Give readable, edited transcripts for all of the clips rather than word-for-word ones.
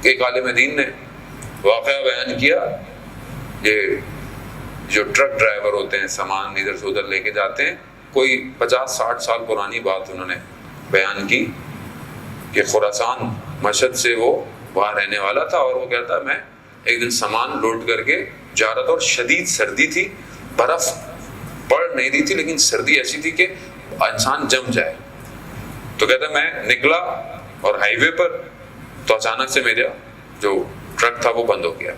ایک عالم دین نے واقعہ بیان کیا، یہ جو ٹرک ڈرائیور ہوتے ہیں سامان ادھر سے ادھر لے کے جاتے ہیں، کوئی 50-60 سال پرانی بات انہوں نے بیان کی کہ خراسان مشہد سے وہ وہاں رہنے والا تھا، اور وہ کہتا میں ایک دن سامان لوڈ کر کے جا رہا تھا اور شدید سردی تھی، برف پڑ نہیں رہی تھی لیکن سردی ایسی تھی کہ انسان جم جائے. تو کہتا میں نکلا اور ہائی وے پر تو اچانک سے میرا جو ٹرک تھا وہ بند ہو گیا.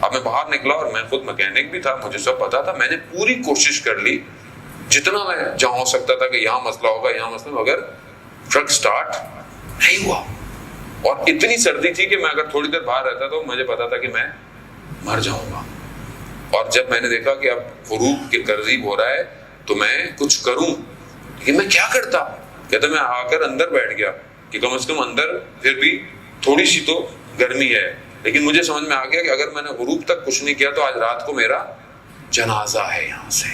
اب میں باہر نکلا اور میں خود مکینک بھی تھا، مجھے سب پتا تھا، میں نے پوری کوشش کر لی جتنا میں جہاں ہو سکتا تھا کہ یہاں مسئلہ ہوگا یہاں مسئلہ، مگر ٹرک سٹارٹ نہیں ہوا. اور اتنی سردی تھی کہ میں اگر تھوڑی دیر باہر رہتا تو مجھے پتا تھا کہ میں مر جاؤں گا. اور جب میں نے دیکھا کہ اب غروب کے قریب ہو رہا ہے تو میں کچھ کروں، لیکن میں کیا کرتا؟ کہتا میں آ کر اندر بیٹھ گیا کہ کم از کم اندر پھر بھی تھوڑی سی تو گرمی ہے. لیکن مجھے سمجھ میں آ گیا کہ اگر میں نے غروب تک کچھ نہیں کیا تو آج رات کو میرا جنازہ ہے یہاں سے.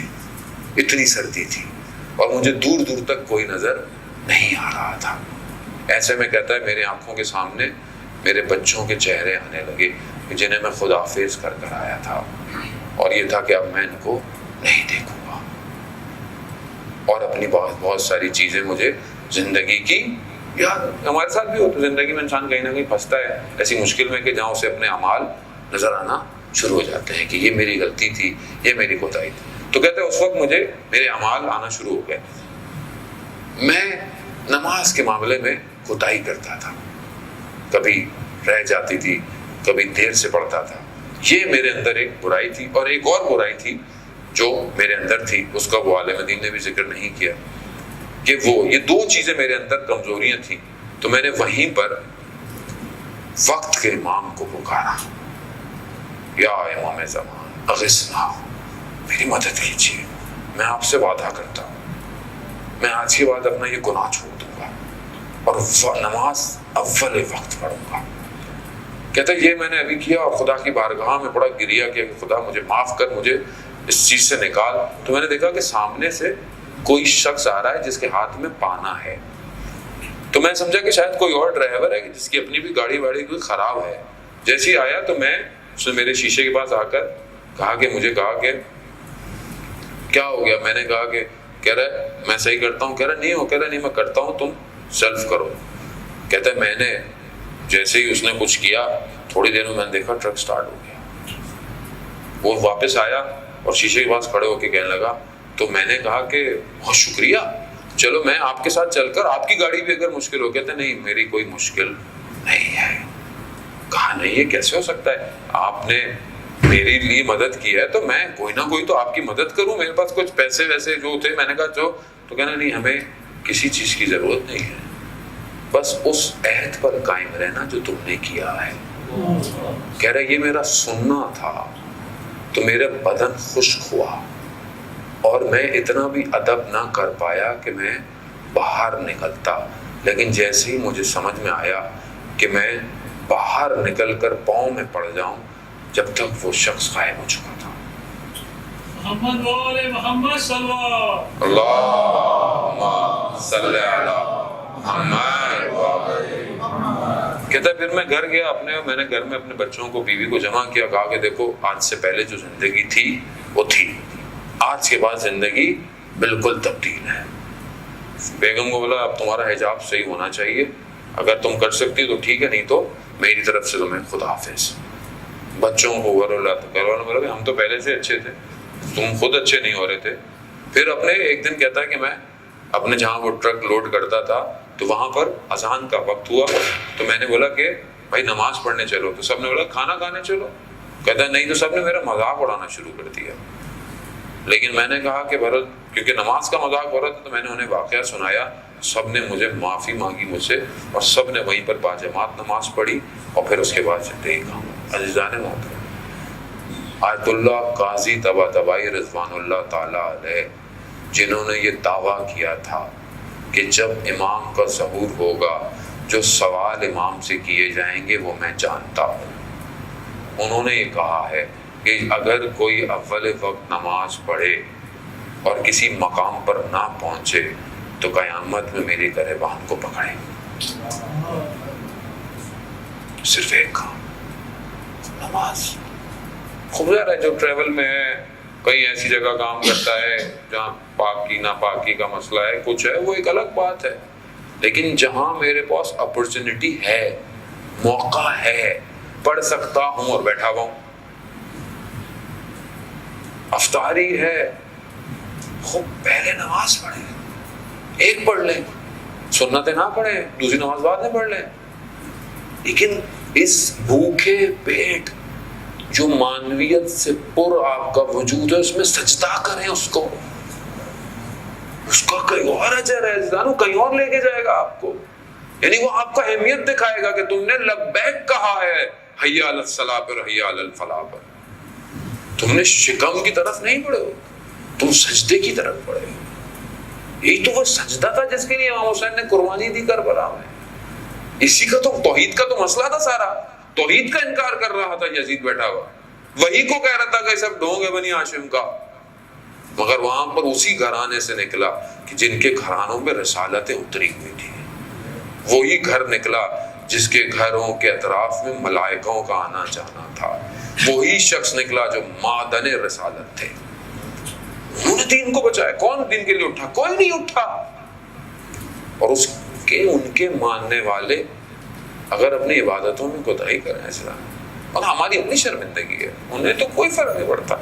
اتنی سردی تھی اور مجھے دور دور تک کوئی نظر نہیں آ رہا تھا. ایسے میں کہتا ہے میرے آنکھوں کے سامنے میرے بچوں کے چہرے آنے لگے جنہیں میں خداحافظ کر کر آیا تھا، اور یہ تھا کہ اب میں ان کو نہیں دیکھوں گا. اور اپنی بہت ساری چیزیں مجھے زندگی کی، یار ہمارے ساتھ بھی ہوتا ہے زندگی میں، انسان کہیں نہ کہیں پھنستا ہے ایسی مشکل میں کہ جہاں اسے اپنے اعمال نظر آنا شروع ہو جاتے ہیں کہ یہ میری غلطی تھی، یہ میری کوتاہی تھی. تو کہتے ہیں اس وقت مجھے میرے اعمال آنا شروع ہو گئے. میں نماز کے معاملے میں کوتاہی کرتا تھا، کبھی رہ جاتی تھی، کبھی دیر سے پڑھتا تھا. یہ میرے اندر ایک برائی تھی. اور ایک اور برائی تھی جو میرے اندر تھی، اس کا وہ عالم دین نے بھی ذکر نہیں کیا کہ یہ دو چیزیں میرے اندر کمزوریاں تھیں. تو میں نے وہیں پر وقت کے امام کو پکارا، یا امام زمان اغثنا، میری مدد کیجیے، میں آپ سے وعدہ کرتا ہوں میں آج کے بعد اپنا یہ گناہ چھوڑ دوں گا اور نماز اول وقت پڑھوں گا. کہتا ہے یہ میں نے ابھی کیا اور خدا کی بارگاہ میں بڑا گریا کہ خدا مجھے معاف کر، مجھے اس چیز سے نکال. تو میں نے دیکھا کہ سامنے سے کوئی شخص آ رہا ہے جس کے ہاتھ میں پانا ہے. تو میں سمجھا کہ شاید کوئی اور ڈرائیور ہے جس کی اپنی بھی گاڑی واڑی کوئی خراب ہے. جیسے ہی آیا تو اس نے میرے شیشے کے پاس آ کر مجھے کہا کہ کیا ہو گیا. میں نے کہا کہ کہہ رہا ہے میں صحیح کرتا ہوں. کہہ رہا نہیں ہو. کہہ رہا نہیں میں کرتا ہوں، تم سیلف کرو. کہتا ہے میں نے جیسے ہی اس نے کچھ کیا تھوڑی دیر میں نے دیکھا ٹرک سٹارٹ ہو گیا. وہ واپس آیا اور شیشے کے پاس کھڑے ہو کے کہنے لگا. تو میں نے کہا کہ بہت شکریہ، چلو میں آپ کے ساتھ چل کر آپ کی گاڑی بھی اگر مشکل ہو. کہتے نہیں میری کوئی مشکل نہیں ہے. کہا نہیں یہ کیسے ہو سکتا ہے، آپ نے میرے لیے مدد کی ہے تو میں کوئی نہ کوئی تو آپ کی مدد کروں، میرے پاس کچھ پیسے ویسے جو تھے. میں نے کہا تو کہنا نہیں ہمیں کسی چیز کی ضرورت نہیں ہے، بس اس عہد پر قائم رہنا جو تم نے کیا ہے. کہہ رہا یہ میرا سننا تھا تو میرا بدن خشک ہوا اور میں اتنا بھی ادب نہ کر پایا کہ میں باہر نکلتا. لیکن جیسے ہی مجھے سمجھ میں آیا کہ میں باہر نکل کر پاؤں میں پڑ جاؤں، جب تک وہ شخص غائب ہو چکا تھا. محمد وآل محمد صلی اللہم صلی علی محمد. کہتا ہے پھر میں گھر گیا میں نے گھر میں اپنے بچوں کو بیوی کو جمع کیا. کہا کہ دیکھو آج سے پہلے جو زندگی تھی وہ تھی، آج کے بعد زندگی بالکل تبدیل ہے. بیگم کو بولا اب تمہارا حجاب صحیح ہونا چاہیے، اگر تم کر سکتی تو ٹھیک ہے، نہیں تو میری طرف سے تمہیں خدا حافظ. بچوں کو بولا ہم تو پہلے سے اچھے تھے، تم خود اچھے نہیں ہو رہے تھے. پھر ایک دن کہتا ہے کہ میں اپنے جہاں وہ ٹرک لوڈ کرتا تھا تو وہاں پر اذان کا وقت ہوا. تو میں نے بولا کہ بھائی نماز پڑھنے چلو. تو سب نے بولا کھانا کھانے چلو. کہتا ہے نہیں. تو سب نے میرا مذاق اڑانا شروع کر دیا. لیکن میں نے کہا کہ بھرت کیونکہ نماز کا مذاق ہو رہا تھا تو میں نے انہیں واقعہ سنایا. سب نے مجھے معافی مانگی مجھ سے اور سب نے وہیں پر باجماعت نماز پڑھی اور پھر اس کے بعد زندگی کام. عزیزان محترم، آیت اللہ قاضی طباطبائی رضوان اللہ تعالیٰ علیہ جنہوں نے یہ دعویٰ کیا تھا کہ جب امام کا ظہور ہوگا جو سوال امام سے کیے جائیں گے وہ میں جانتا ہوں. انہوں نے یہ کہا ہے کہ اگر کوئی اول وقت نماز پڑھے اور کسی مقام پر نہ پہنچے تو قیامت میں میرے گریبان کو پکڑے. صرف ایک کام، نماز. خوب ظاہر ہے جو ٹریول میں ہے، کئی ایسی جگہ کام کرتا ہے جہاں پاکی ناپاکی کا مسئلہ ہے، کچھ ہے، وہ ایک الگ بات ہے. لیکن جہاں میرے پاس اپرچونٹی ہے، موقع ہے، پڑھ سکتا ہوں اور بیٹھا ہوا ہوں، افطاری ہے، خوب پہلے نماز پڑھیں، ایک پڑھ لیں، سنتیں نہ پڑھیں، دوسری نماز بعد میں پڑھ لیں. لیکن اس بھوکے پیٹ جو مانویت سے پر آپ کا وجود ہے، اس میں سجدہ کریں، اس کا کہیں اور اجر ہے، جانو کہیں اور لے کے جائے گا آپ کو. یعنی وہ آپ کا اہمیت دکھائے گا کہ تم نے لبیک کہا ہے، حی علی الصلاۃ پر، حی علی الفلاح پر. تم نے شکم کی طرف نہیں پڑھے ہو، تم سجدے کی طرف پڑھے ہو. یہی تو وہ سجدہ تھا جس کے لیے امام حسین نے قربانی دی کربلا میں. اسی کا تو توحید کا تو مسئلہ تھا سارا. توحید کا انکار کر رہا تھا یزید بیٹھا ہوا، وہی کو کہہ رہا تھا کہ سب ڈھونگ ہے بنی ہاشم کا. مگر وہاں پر اسی گھرانے سے نکلا کہ جن کے گھرانوں میں رسالتیں اتری ہوئی تھی. وہی گھر نکلا جس کے گھروں کے اطراف میں ملائکوں کا آنا جانا تھا. وہی شخص نکلا جو معدن رسالت تھے. انہوں نے دین کو بچایا. کون دین کے لیے اٹھا؟ کوئی نہیں اٹھا. اور ان کے ماننے والے اگر اپنی عبادتوں میں کوتاہی کریں، اسلام اور ہماری اپنی شرمندگی ہے، انہیں تو کوئی فرق نہیں پڑتا.